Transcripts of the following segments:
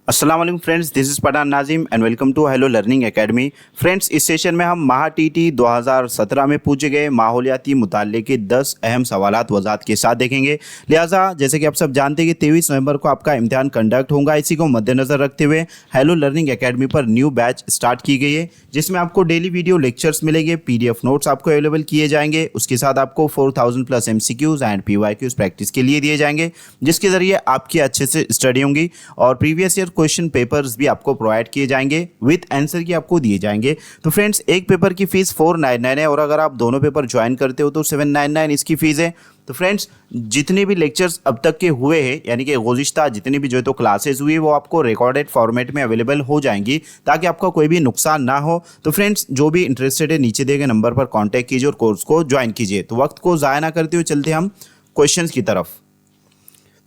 अस्सलाम वालेकुम friends, this is Pathan Nazim and welcome to hello learning academy. Friends, इस session में हम महा टीटी 2017 में पूछे गए माहौलियाती मुताल्लिक़ के 10 अहम सवालात वज़ाहत के साथ देखेंगे। लिहाजा जैसे कि आप सब जानते हैं कि 23 नवंबर को आपका इम्तिहान कंडक्ट होगा। इसी को मद्देनज़र रखते हुए हेलो लर्निंग एकेडमी पर न्यू बैच स्टार्ट की गई है, जिसमें आपको डेली वीडियो लेक्चर्स मिलेंगे, PDF नोट्स आपको अवेलेबल किए जाएंगे। उसके साथ आपको 4000 plus MCQs and PYQs practice के लिए दिए जाएंगे, जिसके ज़रिए आपकी अच्छे से स्टडी होंगी और प्रीवियस ईयर क्वेश्चन पेपर्स भी आपको प्रोवाइड किए जाएंगे, विद आंसर की आपको दिए जाएंगे। तो फ्रेंड्स, एक पेपर की फीस 499 है और अगर आप दोनों पेपर ज्वाइन करते हो तो 799 इसकी फीस है। तो फ्रेंड्स, जितने भी लेक्चर्स अब तक के हुए हैं, यानी कि गुज़िश्ता जितनी भी जो है तो क्लासेस हुई, वो आपको रिकॉर्डेड फॉर्मेट में अवेलेबल हो जाएंगी, ताकि आपका कोई भी नुकसान ना हो। तो फ्रेंड्स, जो भी इंटरेस्टेड है, नीचे दिए गए नंबर पर कॉन्टैक्ट कीजिए और कोर्स को ज्वाइन कीजिए। तो वक्त को ज़ाया ना करते हुए चलते हम क्वेश्चन की तरफ।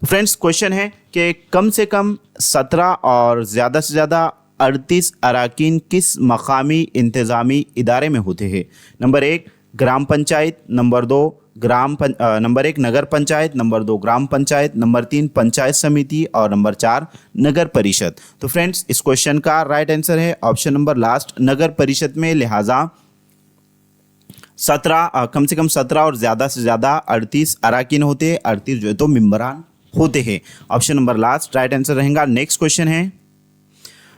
फ्रेंड्स, क्वेश्चन है कि कम से कम 17 और ज़्यादा से ज़्यादा 38 अराकीन किस मकामी इंतज़ामी इदारे में होते हैं? नंबर 1 ग्राम पंचायत, नंबर 2 नंबर 1 नगर पंचायत, नंबर 2 ग्राम पंचायत, नंबर 3 पंचायत समिति और नंबर 4 नगर परिषद। तो फ्रेंड्स, इस क्वेश्चन का राइट आंसर है ऑप्शन नंबर लास्ट, नगर परिषद में। लिहाजा 17 कम से कम 17 और ज़्यादा से ज़्यादा 38 अराकीन होते हैं, 38 जो है तो मेंबरान होते हैं। Option number last right answer रहेगा। नेक्स्ट क्वेश्चन है,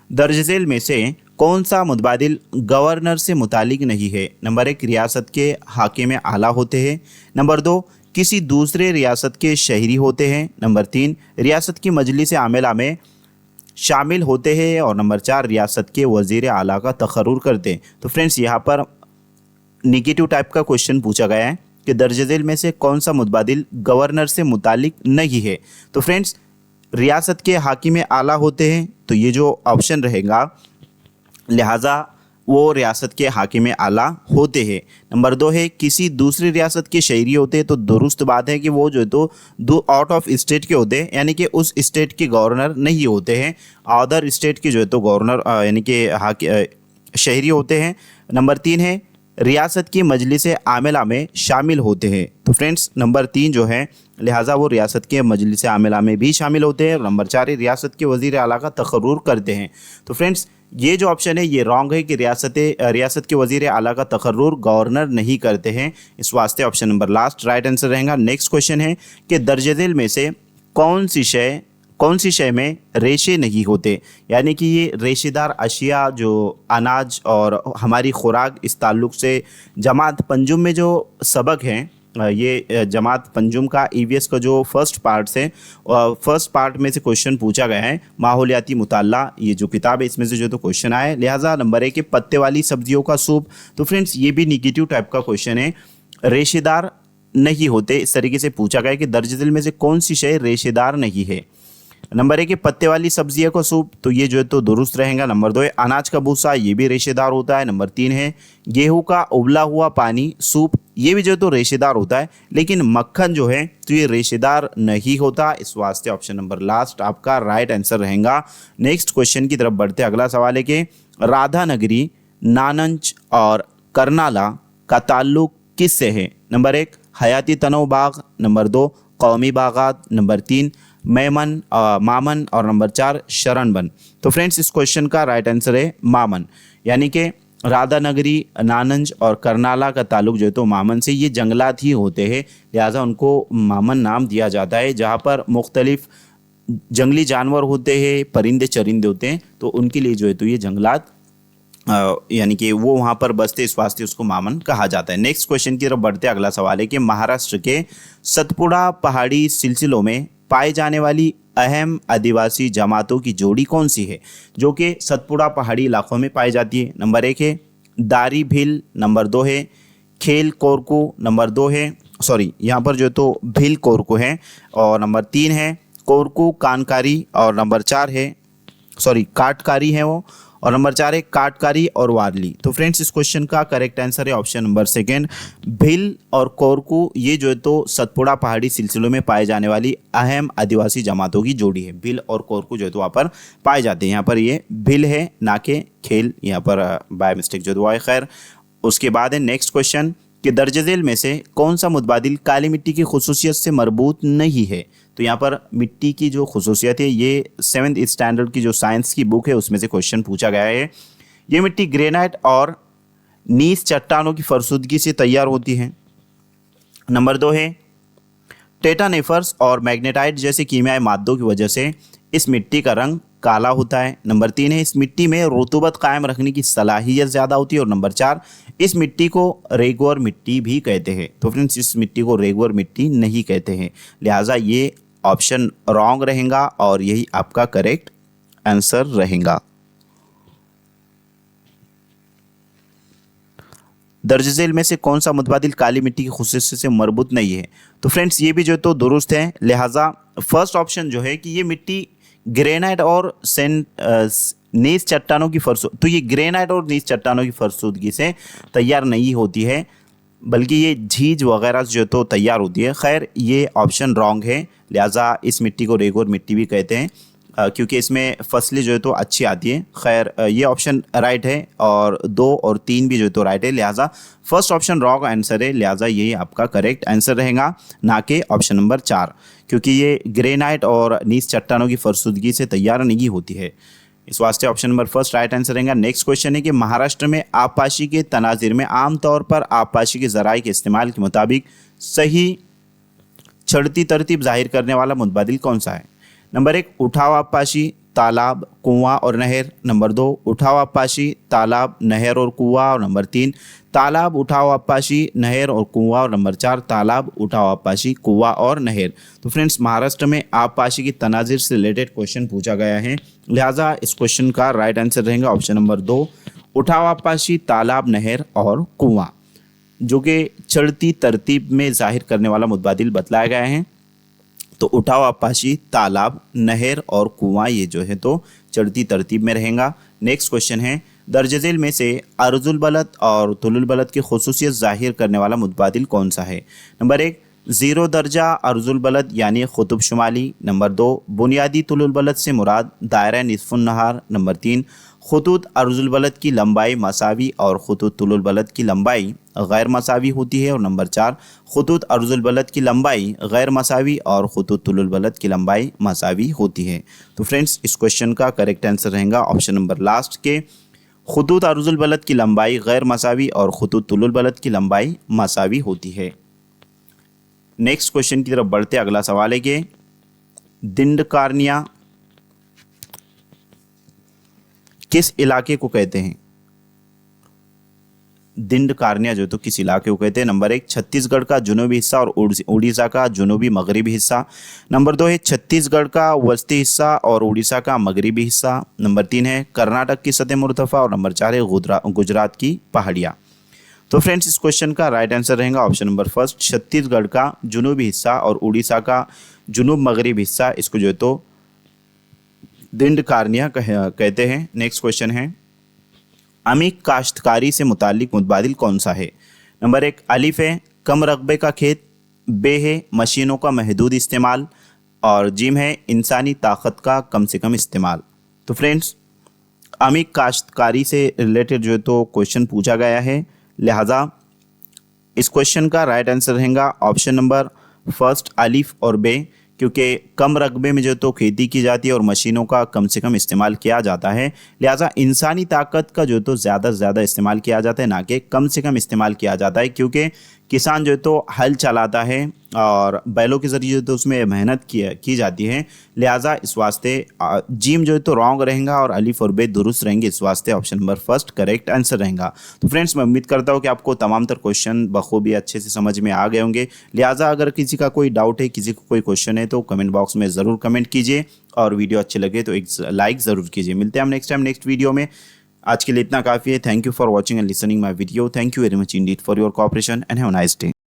दर्ज झेल में से कौन सा मुतबादिल गवर्नर से मुतालिक नहीं है? नंबर 1 रियासत के हाकिम आला होते हैं, नंबर 2 किसी दूसरे रियासत के शहरी होते हैं, नंबर 3 रियासत की मजलिस आमिला में शामिल होते हैं और नंबर 4 रियासत के वज़ीर आला का तकर्रुर करते हैं। तो फ्रेंड्स, यहाँ पर निगेटिव टाइप का क्वेश्चन पूछा गया है कि दर्ज झेल में से कौन सा मुतबादिल गवर्नर से मुतालिक नहीं है? तो फ्रेंड्स, रियासत के हाकिम आला होते हैं, तो ये जो ऑप्शन रहेगा, लिहाजा वो रियासत के हाकिम आला होते हैं। नंबर 2 है किसी दूसरी रियासत के शहरी होते हैं, तो दुरुस्त बात है कि वो जो है तो आउट ऑफ स्टेट के होते हैं, यानी कि उस स्टेट के गवर्नर नहीं होते हैं, अदर स्टेट के जो है तो गवर्नर यानी कि शहरी होते हैं। नंबर 3 है रियासत की मजलिस आमिला में शामिल होते हैं। तो फ्रेंड्स, नंबर 3 जो है, लिहाजा वो रियासत के मजलिस आमिला में भी शामिल होते हैं। नंबर 4 है रियासत के वज़ीर आला का तकर्रुर करते हैं। तो फ्रेंड्स, ये जो ऑप्शन है ये रॉन्ग है कि रियासत के वज़ीर आला का तकर्रुर गवर्नर नहीं करते हैं। इस वास्ते option number last right answer रहेगा। नेक्स्ट क्वेश्चन है कि दर्ज झेल में से कौन सी शय में रेशे नहीं होते? यानी कि ये रेशेदार अशिया, जो अनाज और हमारी खुराक, इस ताल्लुक़ से जमात पंजुम में जो सबक हैं, ये जमात पंजुम का EVS का जो फर्स्ट पार्ट से फर्स्ट पार्ट में से क्वेश्चन पूछा गया है। माहौलियाती मुताल्ला ये जो किताब है, इसमें से जो तो क्वेश्चन आया है। लिहाजा नंबर 1 पत्ते वाली सब्जियों का सूप। तो फ्रेंड्स, ये भी निगेटिव टाइप का क्वेश्चन है, रेशेदार नहीं होते। इस तरीके से पूछा गया है कि दर्ज झेल में से कौन सी शय रेशेदार नहीं है? नंबर 1 पत्ते वाली सब्जियों का सूप, तो ये जो है तो दुरुस्त रहेगा। नंबर 2 है अनाज का भूसा, ये भी रेशेदार होता है। नंबर 3 है गेहूं का उबला हुआ पानी सूप, ये भी जो है तो रेशेदार होता है, लेकिन मक्खन जो है तो ये रेशेदार नहीं होता। इस वास्ते ऑप्शन नंबर लास्ट आपका राइट आंसर रहेगा। नेक्स्ट क्वेश्चन की तरफ बढ़ते। अगला सवाल है कि राधानगरी, नानंज और करनाला का ताल्लुक किससे है? नंबर 1 हयाती तनों बाग, नंबर 2 कौमी बागात, नंबर 3 मामन और नंबर 4 शरणबन। तो फ्रेंड्स, इस क्वेश्चन का राइट आंसर है मामन, यानी कि राधानगरी, नानंज और करनाला का ताल्लुक जो है तो मामन से, ये जंगलात ही होते हैं, लिहाजा उनको मामन नाम दिया जाता है। जहाँ पर मुख्तलिफ जंगली जानवर होते हैं, परिंदे चरिंदे होते हैं, तो उनके लिए जो है तो ये जंगलात यानी कि वो वहाँ पर बसते, इस वास्ते उसको मामन कहा जाता है। नेक्स्ट क्वेश्चन की तरफ बढ़ते। अगला सवाल है कि महाराष्ट्र के सतपुड़ा पहाड़ी सिलसिलों में पाए जाने वाली अहम आदिवासी जमातों की जोड़ी कौन सी है, जो कि सतपुड़ा पहाड़ी इलाकों में पाई जाती है? नंबर 1 है दारी भील, नंबर 2 है खेल कोरकू, नंबर 2 है यहाँ पर जो तो भील कोरकू है, और नंबर 3 है कोरकू कानकारी, और नंबर 4 है काटकारी है वो, और नंबर 4 है काटकारी और वारली। तो फ्रेंड्स, इस क्वेश्चन का करेक्ट आंसर है ऑप्शन नंबर 2 भील और कोरकू, ये जो है तो सतपुड़ा पहाड़ी सिलसिलों में पाए जाने वाली अहम आदिवासी जमातों की जोड़ी है। भील और कोरकू जो है तो वहाँ पर पाए जाते हैं। यहाँ पर ये भील है, ना कि खेल, यहाँ पर बाय मिस्टेक जो है। खैर, उसके बाद है नेक्स्ट क्वेश्चन कि दर्ज झेल में से कौन सा मुतबादिल काली मिट्टी की खुसूसियत से मरबूत नहीं है। तो यहाँ पर मिट्टी की जो खुसूसियत है ये 7th स्टैंडर्ड की जो साइंस की बुक है उसमें से क्वेश्चन पूछा गया है। ये मिट्टी ग्रेनाइट और नीस चट्टानों की फरसुदगी से तैयार होती है। नंबर 2 है टेटानेफर्स और मैग्नेटाइट जैसे कीमियाई मादों की वजह से इस मिट्टी का रंग काला होता है। नंबर 3 है इस मिट्टी में रुतूबत कायम रखने की सलाहियत ज़्यादा होती है। और नंबर 4 इस मिट्टी को रेगुलर मिट्टी भी कहते हैं। तो फ्रेंड्स इस मिट्टी को रेगुलर मिट्टी नहीं कहते हैं, लिहाजा ये ऑप्शन रॉन्ग रहेगा और यही आपका करेक्ट आंसर रहेगा। दर्ज झेल में से कौन सा मुतबादिल काली मिट्टी की खुसूसियत से मरबूत नहीं है। तो फ्रेंड्स ये भी जो तो दुरुस्त है, लिहाजा फर्स्ट ऑप्शन जो है कि ये मिट्टी ग्रेनाइट और नीस चट्टानों की तो ये ग्रेनाइट और नीस चट्टानों की फरसुदगी से तैयार नहीं होती है, बल्कि ये झीज वगैरह जो तो तैयार होती है। खैर ये ऑप्शन रॉन्ग है, लिहाजा इस मिट्टी को रेगुलर मिट्टी भी कहते हैं क्योंकि इसमें फसलें जो है तो अच्छी आती हैं। खैर ये ऑप्शन राइट है और 2 और 3 भी जो है तो राइट है, लिहाजा फर्स्ट ऑप्शन रॉन्ग आंसर है, लिहाजा यही आपका करेक्ट आंसर रहेगा, ना कि ऑप्शन नंबर 4, क्योंकि ये ग्रेनाइट और नीस चट्टानों की फरसुदगी से तैयार नहीं होती है। इस वास्ते option number first right answer रहेगा। नेक्स्ट क्वेश्चन है कि महाराष्ट्र में आबपाशी के तनाजिर में आमतौर पर आबपाशी के ज़राए के इस्तेमाल के मुताबिक सही चढ़ती तरतीब जाहिर करने वाला मुतबादिल कौन सा है। नंबर 1 उठाव आबपाशी, तालाब, कुआं और नहर। नंबर 2 उठाव आबपाशी, तालाब, नहर और कुआं। और नंबर 3 तालाब, उठाव आबपाशी, नहर और कुआं। और नंबर 4 तालाब, उठाव आबपाशी, कुआं और नहर। तो फ्रेंड्स महाराष्ट्र में आबपाशी की तनाजिर से रिलेटेड क्वेश्चन पूछा गया है, लिहाजा इस क्वेश्चन का राइट आंसर रहेगा ऑप्शन नंबर 2 उठाव आबपाशी, तालाब, नहर और कुआं, जो कि चढ़ती तरतीब में जाहिर करने वाला मुतबादिल बतलाया गया है। तो उठाव आबपाशी, तालाब, नहर और कुआं ये जो है तो चढ़ती तरतीब में रहेगा। नेक्स्ट क्वेश्चन है दर्ज झेल में से अर्जुल बलद और तुलुल बलद की खुसूसियत जाहिर करने वाला मुतबादिल कौन सा है। नंबर 1 0 दर्जा अर्जुल बलद यानी खुतुब शुमाली। नंबर 2 बुनियादी तुलुल बलद से मुराद दायरा निसफुन नहार। नंबर 3 खुतूत अर्जुल बलद की लंबाई मसावी और खुतूत तुलुल बलद की लंबाई गैर मसावी होती है। और नंबर 4 खुतूत अर्जुल बलद की लंबाई गैर मसावी और खुतूत तुलुल बलद की लंबाई मसावी होती है। तो फ्रेंड्स इस क्वेश्चन का करेक्ट आंसर रहेगा ऑप्शन नंबर लास्ट के खुतूत अर्जुल बलद की लंबाई गैर मसावी और खुतूत तुलुल बलद की लंबाई मसावी होती है। नेक्स्ट क्वेश्चन की तरफ बढ़ते अगला सवाल है कि दिंडकारनिया किस इलाके को कहते हैं। दिंडकारनिया जो तो किस इलाके को कहते हैं। नंबर 1 छत्तीसगढ़ का जुनूबी हिस्सा और उड़ीसा का जुनूबी मगरबी हिस्सा। नंबर 2 है छत्तीसगढ़ का वस्ती हिस्सा और उड़ीसा का मगरबी हिस्सा। नंबर 3 है कर्नाटक की सतह मुर्तफा। और नंबर 4 है गुजरात की पहाड़ियाँ। तो फ्रेंड्स इस क्वेश्चन का राइट आंसर रहेगा ऑप्शन नंबर फर्स्ट छत्तीसगढ़ का जुनूबी हिस्सा और उड़ीसा का जुनूब मगरबी हिस्सा, इसको जो है तो दिंडकारनिया कहते हैं। नेक्स्ट क्वेश्चन है अमीक काश्तकारी से मुतालिक मुतबादिल कौन सा है। नंबर 1 अलिफ है कम रकबे का खेत। बे है मशीनों का महदूद इस्तेमाल। और जिम है इंसानी ताकत का कम से कम इस्तेमाल। तो फ्रेंड्स अमीक काश्तकारी से रिलेटेड जो है तो क्वेश्चन पूछा गया है, लिहाजा इस क्वेश्चन का राइट आंसर रहेगा ऑप्शन नंबर फर्स्ट अलिफ और बे, क्योंकि कम रकबे में जो तो खेती की जाती है और मशीनों का कम से कम इस्तेमाल किया जाता है, लिहाजा इंसानी ताकत का जो तो ज़्यादा से ज़्यादा इस्तेमाल किया जाता है, ना कि कम से कम इस्तेमाल किया जाता है, क्योंकि किसान जो तो हल चलाता है और बैलों के ज़रिए जो तो उसमें मेहनत की जाती है, लिहाजा इस वास्ते जिम जो है तो रॉन्ग रहेगा और अलिफ और बे दुरुस्त रहेंगे। इस वास्ते option number first correct answer रहेगा। तो फ्रेंड्स मैं उम्मीद करता हूँ कि आपको तमाम तर क्वेश्चन बखूबी अच्छे से समझ में आ गए होंगे, लिहाजा अगर किसी का कोई डाउट है, किसी को कोई क्वेश्चन है तो कमेंट बॉक्स में ज़रूर कमेंट कीजिए और वीडियो अच्छे लगे तो एक लाइक ज़रूर कीजिए। मिलते हैं हम नेक्स्ट टाइम नेक्स्ट वीडियो में। आज के लिए इतना काफ़ी है। Thank you for watching and listening my video. Thank you very much Indeed for your cooperation and have a nice day.